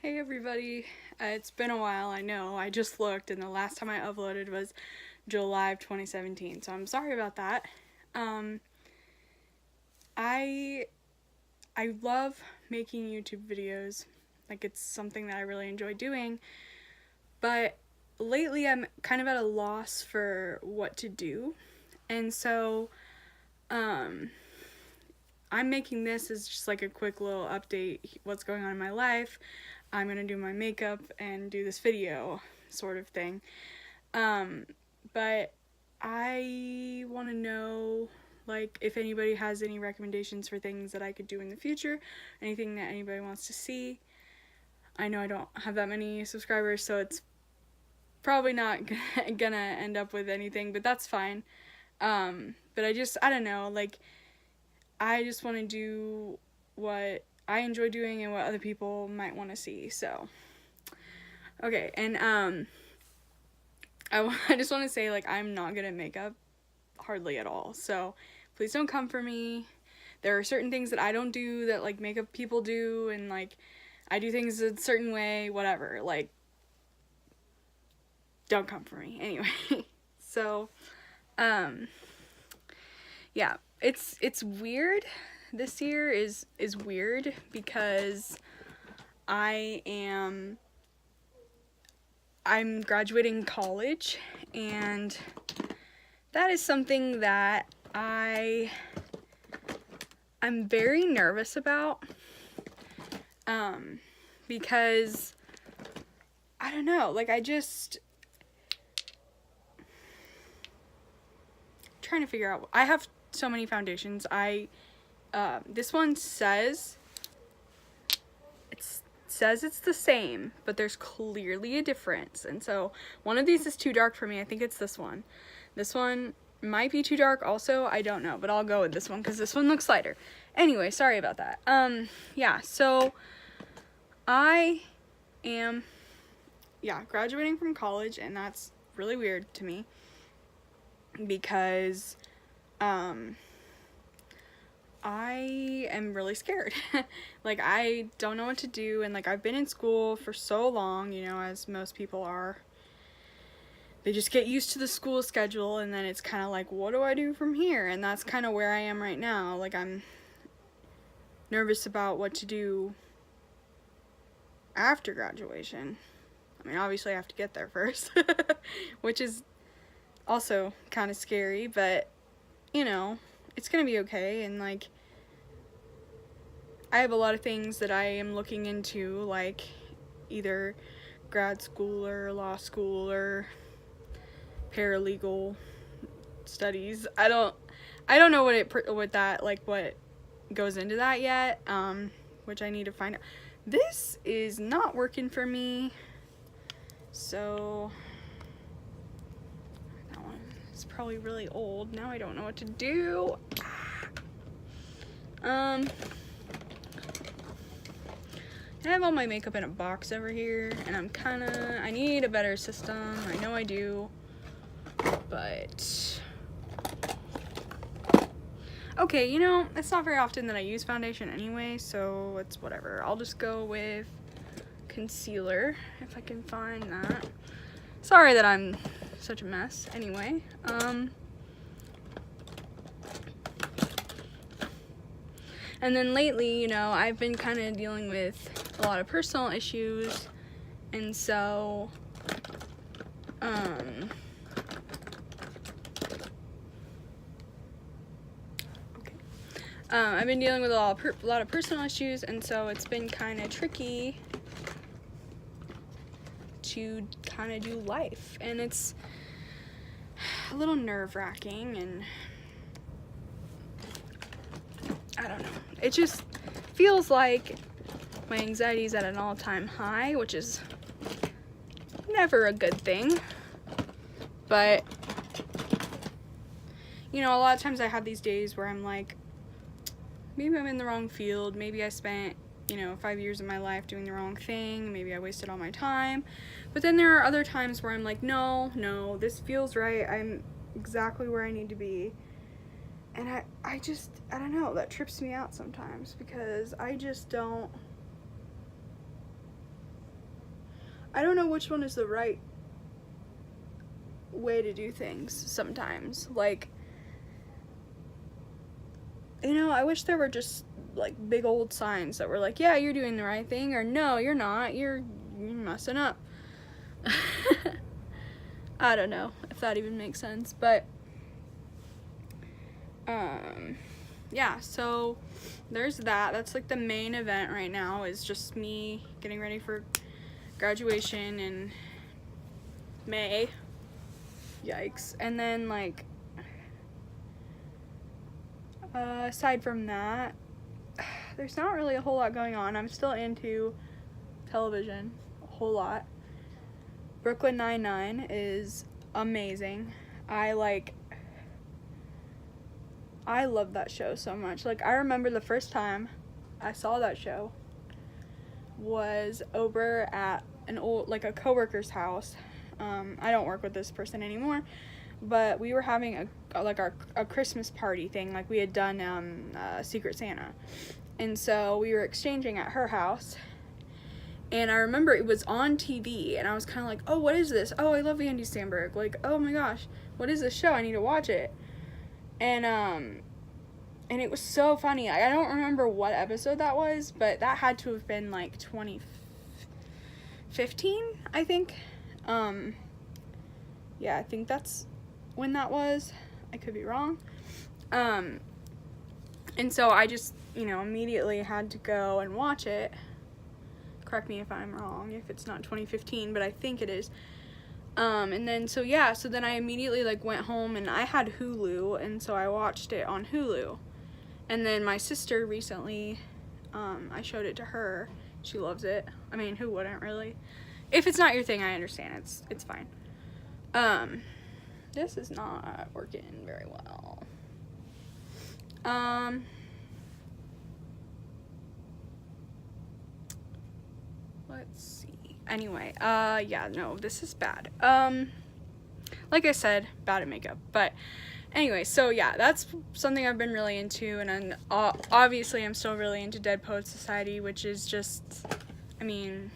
Hey everybody, it's been a while, I know. I just looked and the last time I uploaded was July of 2017, so I'm sorry about that. Um, I I love making YouTube videos. Like, it's something that I really enjoy doing, but lately I'm kind of at a loss for what to do. And so um I'm making this as just like a quick little update what's going on in my life. I'm gonna do my makeup and do this video sort of thing. Um, but I want to know, like, if anybody has any recommendations for things that I could do in the future, anything that anybody wants to see. I know I don't have that many subscribers, so it's probably not gonna end up with anything, but that's fine. But I don't know, like, I just want to do what I enjoy doing and what other people might want to see, so. Okay, and, I just want to say, like, I'm not good at makeup hardly at all, so please don't come for me. There are certain things that I don't do that, like, makeup people do, and, like, I do things a certain way, whatever, like, don't come for me. Anyway, so, yeah, it's weird. This year is weird because I'm graduating college, and that is something that I'm very nervous about, because I don't know, like, trying to figure out. I have so many foundations. This one says it's the same, but there's clearly a difference, and so one of these is too dark for me. I think it's this one. This one might be too dark also, I don't know, but I'll go with this one because this one looks lighter. Anyway, sorry about that. Yeah, so I am, graduating from college, and that's really weird to me because, I am really scared. Like, I don't know what to do, and, like, I've been in school for so long, as most people are. They just get used to the school schedule, and then it's kind of like, what do I do from here? And that's kind of where I am right now. Like, I'm nervous about what to do after graduation. I mean, obviously I have to get there first, which is also kind of scary, but, it's gonna be okay. And, like, I have a lot of things that I am looking into, like either grad school or law school or paralegal studies. I don't know what goes into that yet, which I need to find out. This is not working for me, so that one is probably really old. Now I don't know what to do. I have all my makeup in a box over here, and I need a better system. I know I do, but okay, it's not very often that I use foundation anyway, so it's whatever. I'll just go with concealer if I can find that. Sorry that I'm such a mess. Anyway, and then lately, I've been kind of dealing with a lot of personal issues, and so, I've been dealing with a lot of personal issues, and so it's been kind of tricky to kind of do life, and it's a little nerve-wracking, and I don't know. It just feels like my anxiety is at an all-time high, which is never a good thing. But, a lot of times I have these days where I'm like, maybe I'm in the wrong field. Maybe I spent, 5 years of my life doing the wrong thing. Maybe I wasted all my time. But then there are other times where I'm like, no, this feels right. I'm exactly where I need to be. And I don't know, that trips me out sometimes because I just don't I don't know which one is the right way to do things sometimes. Like, you know, I wish there were just like big old signs that were like, yeah, you're doing the right thing, or no, you're not, you're messing up. I don't know if that even makes sense, but yeah, so there's that. That's like the main event right now, is just me getting ready for graduation in May. Yikes. And then like aside from that, there's not really a whole lot going on. I'm still into television a whole lot. Brooklyn NineNine is amazing. I love that show so much. Like, I remember the first time I saw that show was over at an old, like, a coworker's house. I don't work with this person anymore, but we were having a Christmas party thing. Like, we had done Secret Santa, and so we were exchanging at her house. And I remember it was on TV, and I was kind of like, oh, what is this? Oh, I love Andy Samberg. Like, oh my gosh, what is this show? I need to watch it. And it was so funny. I don't remember what episode that was, but that had to have been like 2015, I think. Yeah, I think that's when that was. I could be wrong. And so I just, immediately had to go and watch it. Correct me if I'm wrong, if it's not 2015, but I think it is. And then, so then I immediately, went home, and I had Hulu, and so I watched it on Hulu. And then my sister recently, I showed it to her. She loves it. I mean, who wouldn't, really? If it's not your thing, I understand. It's fine. This is not working very well. Let's see. Anyway, yeah, no, this is bad. Like I said, bad at makeup. But anyway, so yeah, that's something I've been really into, and then obviously I'm still really into Dead Poets Society, which is just, I mean,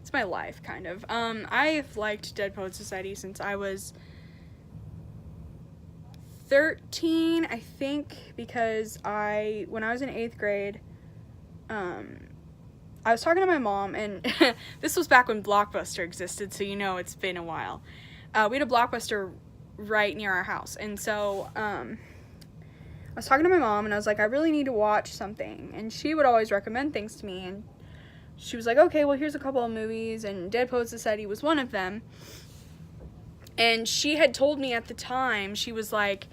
it's my life, kind of. I've liked Dead Poets Society since I was 13, I think, because when I was in 8th grade, I was talking to my mom, and this was back when Blockbuster existed, so it's been a while. We had a Blockbuster right near our house, and so I was talking to my mom, and I was like, I really need to watch something, and she would always recommend things to me, and she was like, okay, well, here's a couple of movies, and Dead Poets Society was one of them. And she had told me at the time, she was like,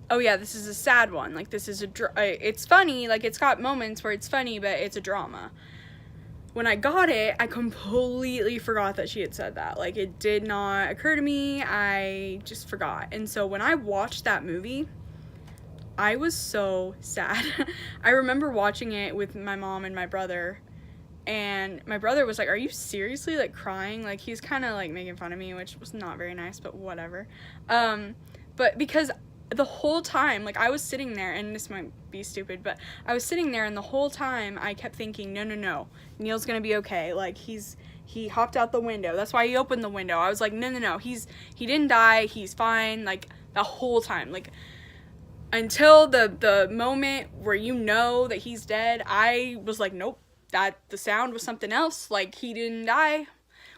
oh yeah, this is a sad one, this is it's funny, it's got moments where it's funny, but it's a drama. When I got it, I completely forgot that she had said that. It did not occur to me. I just forgot. And so when I watched that movie, I was so sad. I remember watching it with my mom and my brother, and my brother was like, are you seriously, crying? He's kind of, making fun of me, which was not very nice, but whatever. But because the whole time, I was sitting there, and this might be stupid, but I was sitting there, and the whole time I kept thinking, no, Neil's gonna be okay. He hopped out the window. That's why he opened the window. I was like, no, he didn't die. He's fine. The whole time, until the moment where that he's dead, I was like, nope, that the sound was something else. He didn't die,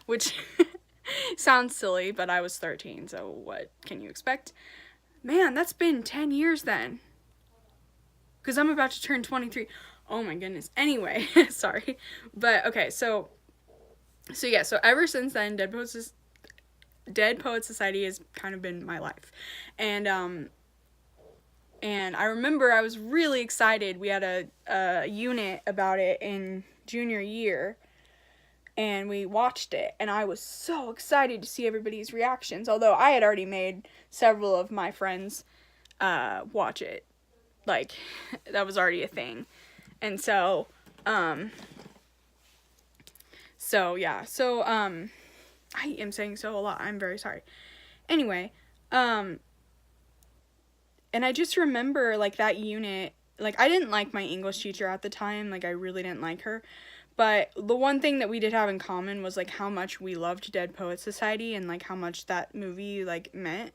which sounds silly, but I was 13, so what can you expect? Man, that's been 10 years then. Because I'm about to turn 23. Oh my goodness. Anyway, sorry. But, okay, so ever since then, Dead Poets Society has kind of been my life. And I remember I was really excited. We had a unit about it in junior year, and we watched it, and I was so excited to see everybody's reactions, although I had already made several of my friends watch it. That was already a thing. And so I am saying so a lot. I'm very sorry. Anyway, and I just remember, that unit, like, I didn't like my English teacher at the time. Like, I really didn't like her. But the one thing that we did have in common was, like, how much we loved Dead Poets Society and, like, how much that movie, like, meant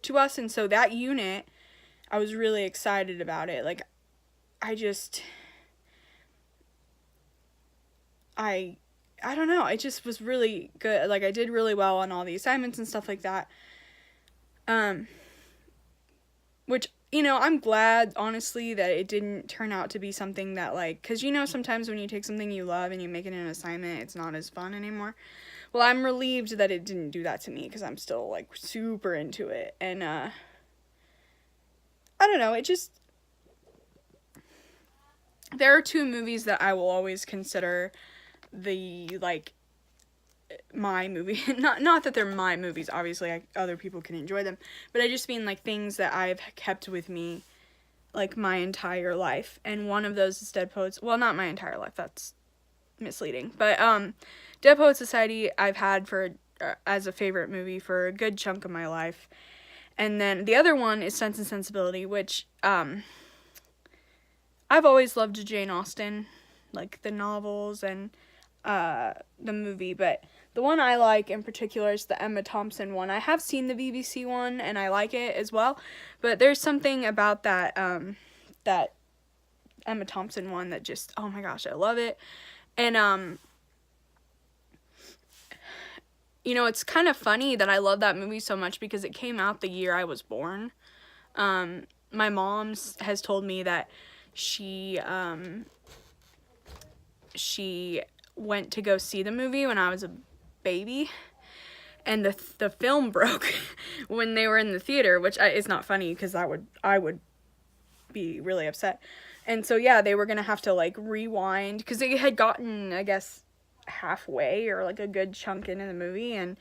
to us. And so that unit, I was really excited about it. Like, I don't know, it just was really good. Like, I did really well on all the assignments and stuff like that. Which, you know, I'm glad, honestly, that it didn't turn out to be something that, like, because, you know, sometimes when you take something you love and you make it an assignment, it's not as fun anymore. Well, I'm relieved that it didn't do that to me, because I'm still, like, super into it. And, I don't know, it just, there are two movies that I will always consider the, like, my movie. Not that they're my movies, obviously, other people can enjoy them, but I just mean, like, things that I've kept with me, like, my entire life. And one of those is Dead Poets, well, not my entire life, that's misleading, but Dead Poets Society I've had for as a favorite movie for a good chunk of my life. And then the other one is Sense and Sensibility, which I've always loved Jane Austen, like the novels and the movie, but the one I like in particular is the Emma Thompson one. I have seen the BBC one and I like it as well, but there's something about that that Emma Thompson one that just, oh my gosh, I love it. And you know, it's kind of funny that I love that movie so much because it came out the year I was born. My mom has told me that she went to go see the movie when I was a baby, and the film broke when they were in the theater, which is not funny because I would be really upset. And so yeah, they were gonna have to, like, rewind because they had gotten, I guess, halfway or, like, a good chunk into the movie, and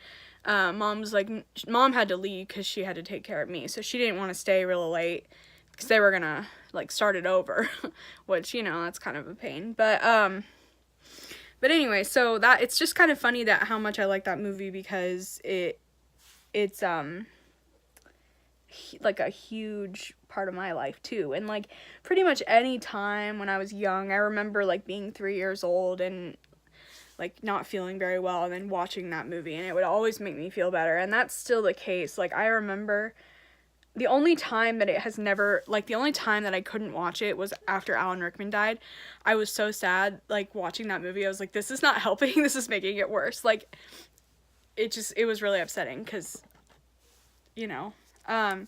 mom had to leave because she had to take care of me, so she didn't want to stay real late because they were gonna, like, start it over, which, you know, that's kind of a pain. But anyway, so that, it's just kind of funny that how much I like that movie because it's like a huge part of my life too. And, like, pretty much any time when I was young, I remember, like, being 3 years old and, like, not feeling very well and then watching that movie, and it would always make me feel better. And that's still the case. Like, I remember the only time that the only time that I couldn't watch it was after Alan Rickman died. I was so sad, like, watching that movie. I was like, this is not helping, this is making it worse. Like, it was really upsetting, because, you know, but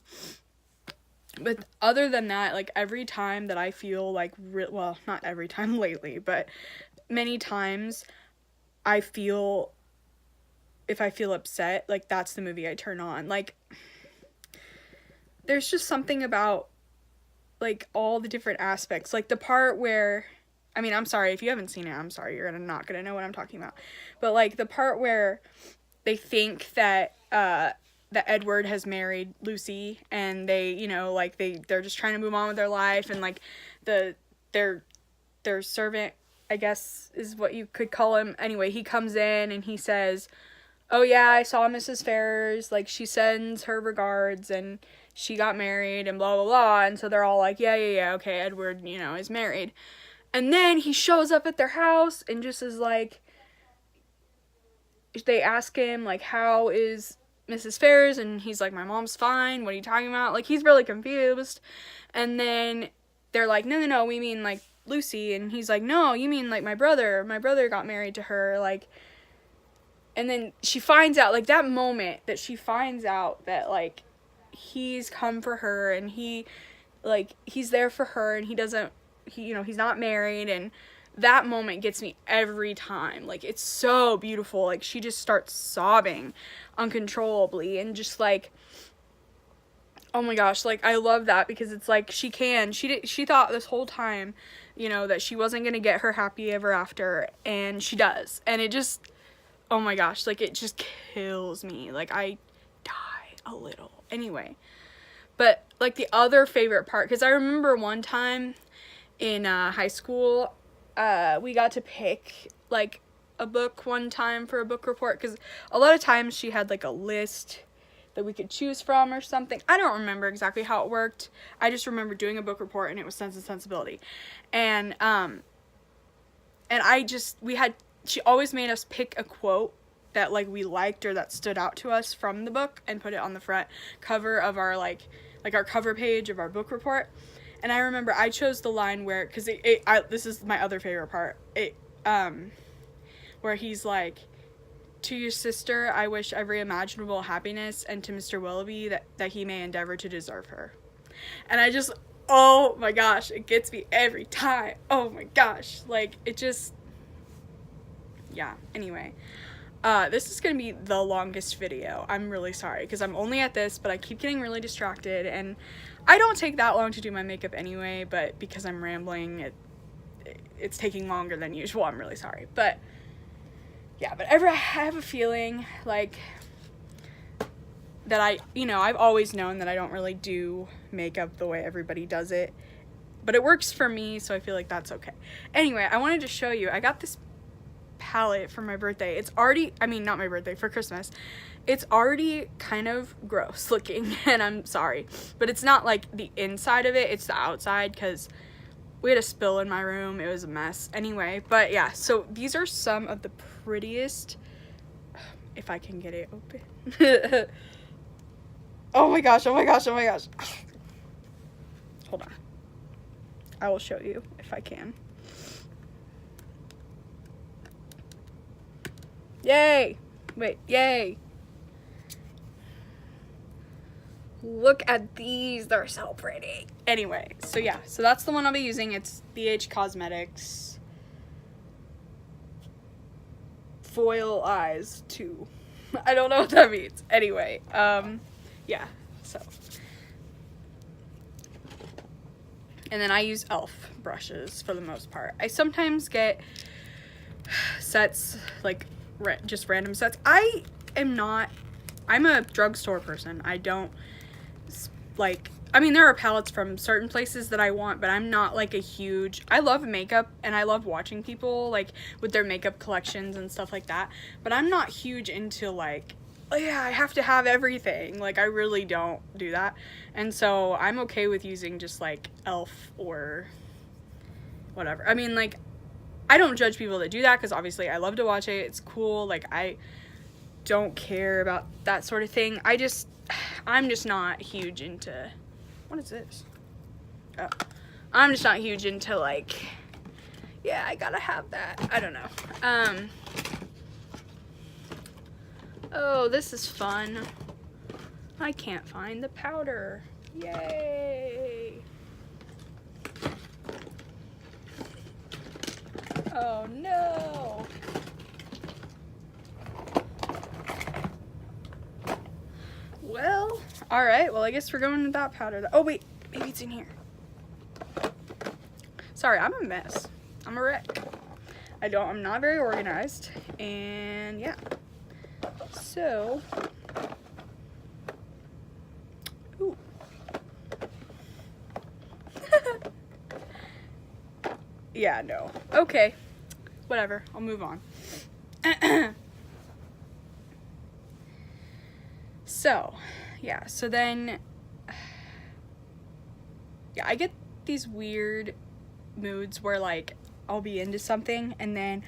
other than that, like, every time that I feel, like, well, not every time lately, but many times I feel, if I feel upset, like, that's the movie I turn on. Like, there's just something about, like, all the different aspects. Like, the part where, I mean, I'm sorry, if you haven't seen it, I'm sorry, you're not gonna know what I'm talking about. But, like, the part where they think that, that Edward has married Lucy, and they, you know, like, they're just trying to move on with their life, and, like, their servant, I guess, is what you could call him. Anyway, he comes in, and he says, oh yeah, I saw Mrs. Ferrers, like, she sends her regards, and she got married, and blah, blah, blah. And so they're all like, yeah, okay, Edward, you know, is married. And then he shows up at their house and just is like, they ask him, like, how is Mrs. Ferrers? And he's like, my mom's fine, what are you talking about? Like, he's really confused. And then they're like, no, we mean, like, Lucy. And he's like, no, you mean, like, my brother got married to her, like. And then she finds out, like, that moment that she finds out that, like, he's come for her, and he, like, he's there for her, and you know, he's not married, and that moment gets me every time. Like, it's so beautiful. Like, she just starts sobbing uncontrollably, and just, like, oh my gosh, like, I love that, because it's like, she thought this whole time, you know, that she wasn't gonna get her happy ever after, and she does. And it just, oh my gosh, like, it just kills me. Like, I die a little. Anyway, but, like, the other favorite part, because I remember one time in high school, we got to pick, like, a book one time for a book report, because a lot of times she had, like, a list that we could choose from or something. I don't remember exactly how it worked. I just remember doing a book report and it was Sense and Sensibility. And she always made us pick a quote that like we liked or that stood out to us from the book and put it on the front cover of our like our cover page of our book report. And I remember I chose the line where, because this is my other favorite part, where he's like, to your sister I wish every imaginable happiness, and to Mr. Willoughby that he may endeavor to deserve her. And I just, oh my gosh, it gets me every time. Oh my gosh, like it just, yeah, anyway. This is gonna be the longest video. I'm really sorry because I'm only at this, but I keep getting really distracted, and I don't take that long to do my makeup anyway, but because I'm rambling, it's taking longer than usual. I'm really sorry. But yeah, but I have a feeling like that I've always known that I don't really do makeup the way everybody does it, but it works for me, so I feel like that's okay. Anyway, I wanted to show you, I got this palette for my birthday. It's already, not my birthday, for Christmas. It's already kind of gross looking, and I'm sorry, but it's not like the inside of it, it's the outside, because we had a spill in my room. It was a mess. Anyway, but yeah, so these are some of the prettiest, if I can get it open. Oh my gosh, oh my gosh, oh my gosh. Hold on. I will show you if I can. Yay! Wait, yay! Look at these, they're so pretty. Anyway, so yeah, so that's the one I'll be using. It's BH Cosmetics Foil Eyes 2. I don't know what that means. Anyway, yeah, so. And then I use e.l.f. brushes for the most part. I sometimes get sets, like just random sets. I'm a drugstore person. I don't like, there are palettes from certain places that I want, but I'm not like I love makeup and I love watching people like with their makeup collections and stuff like that, but I'm not huge into like, oh yeah, I have to have everything. Like I really don't do that. And so I'm okay with using just like e.l.f. or whatever. Like I don't judge people that do that because obviously I love to watch it. It's cool. Like I don't care about that sort of thing. I'm just not huge into, what is this? Oh, I'm just not huge into like, yeah, I gotta have that. I don't know. Oh, this is fun. I can't find the powder. Yay. Oh no. Well, alright, well I guess we're going with that powder. Oh wait, maybe it's in here. Sorry, I'm a mess. I'm a wreck. I'm not very organized, and yeah. So, ooh. Yeah, no. Okay, whatever, I'll move on. So, yeah, so then, yeah, I get these weird moods where, like, I'll be into something, and then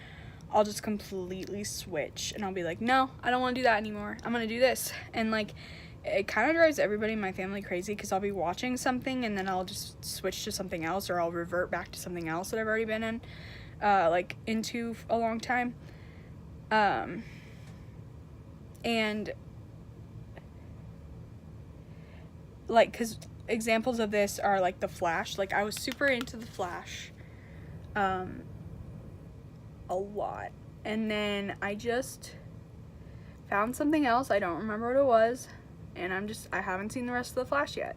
I'll just completely switch, and I'll be like, no, I don't want to do that anymore, I'm gonna do this, and, like, it kind of drives everybody in my family crazy, because I'll be watching something, and then I'll just switch to something else, or I'll revert back to something else that I've already been in, like, into a long time, and like, because examples of this are like The Flash. Like I was super into The Flash a lot, and then I just found something else. I don't remember what it was, and I haven't seen the rest of The Flash yet.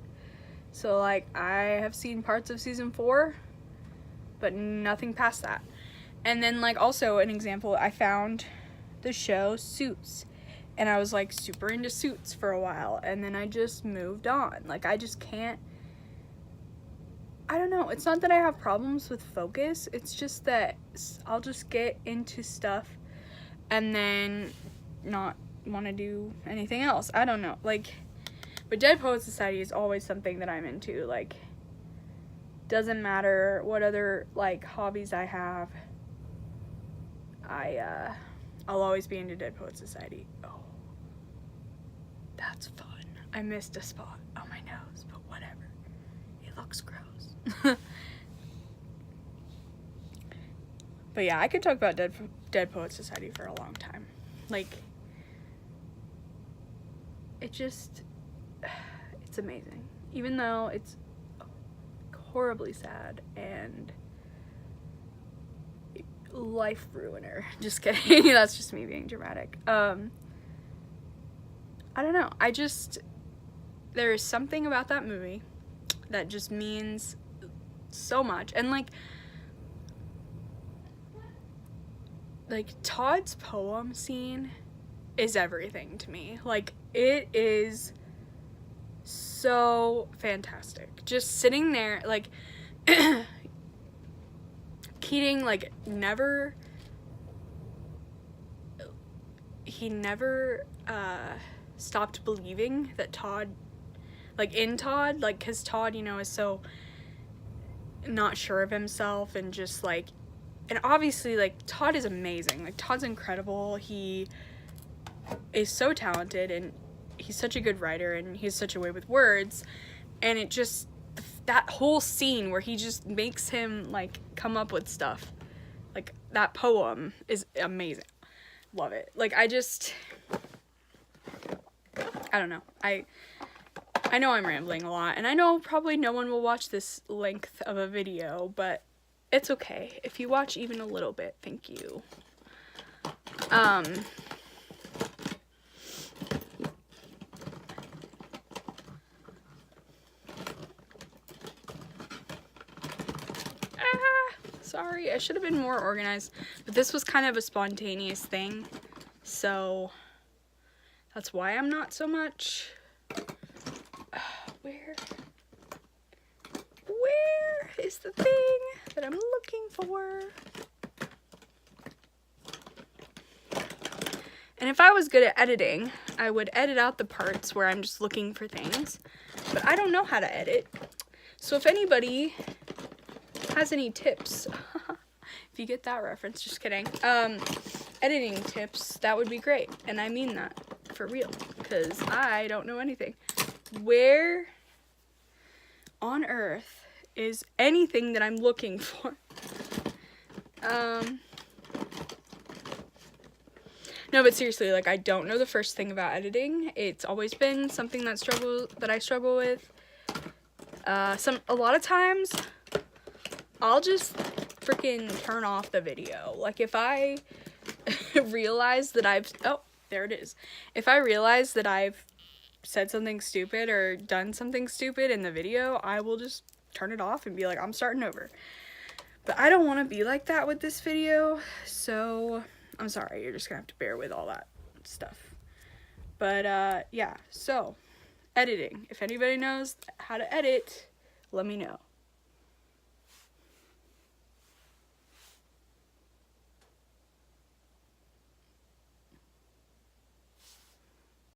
So like I have seen parts of season 4, but nothing past that. And then like also an example, I found the show Suits, and I was like super into Suits for a while, and then I just moved on. Like I just can't, I don't know, it's not that I have problems with focus, it's just that I'll just get into stuff and then not want to do anything else. I don't know. Like, but Dead Poets Society is always something that I'm into. Like, doesn't matter what other, like, hobbies I have. I'll always be into Dead Poets Society. Oh, that's fun. I missed a spot on my nose, but whatever. It looks gross. But yeah, I could talk about Dead Poets Society for a long time. Like, it's amazing. Even though it's horribly sad and life ruiner. Just kidding. That's just me being dramatic. I don't know. There is something about that movie that just means so much. And like Todd's poem scene is everything to me. Like, it is so fantastic. Just sitting there, like, Keating, like, he never stopped believing that Todd, like, in Todd, like, because Todd, you know, is so not sure of himself, and just, like, and obviously, like, Todd is amazing. Like, Todd's incredible. He is so talented, and he's such a good writer, and he has such a way with words, and it just, that whole scene where he just makes him, like, come up with stuff, like, that poem is amazing. Love it. Like, I don't know. I know I'm rambling a lot, and I know probably no one will watch this length of a video, but it's okay. If you watch even a little bit, thank you. Sorry, I should have been more organized, but this was kind of a spontaneous thing, so that's why I'm not so much. Where is the thing that I'm looking for? And if I was good at editing, I would edit out the parts where I'm just looking for things, but I don't know how to edit. So if anybody has any tips, if you get that reference, just kidding, editing tips, that would be great. And I mean that for real, because I don't know anything. Where on earth is anything that I'm looking for? No, but seriously, like, I don't know the first thing about editing. It's always been something that I struggle with. A lot of times I'll just freaking turn off the video. Like, if I realize that there it is. If I realize that I've said something stupid or done something stupid in the video, I will just turn it off and be like, I'm starting over. But I don't want to be like that with this video, so I'm sorry. You're just gonna have to bear with all that stuff. But yeah, so editing. If anybody knows how to edit, let me know.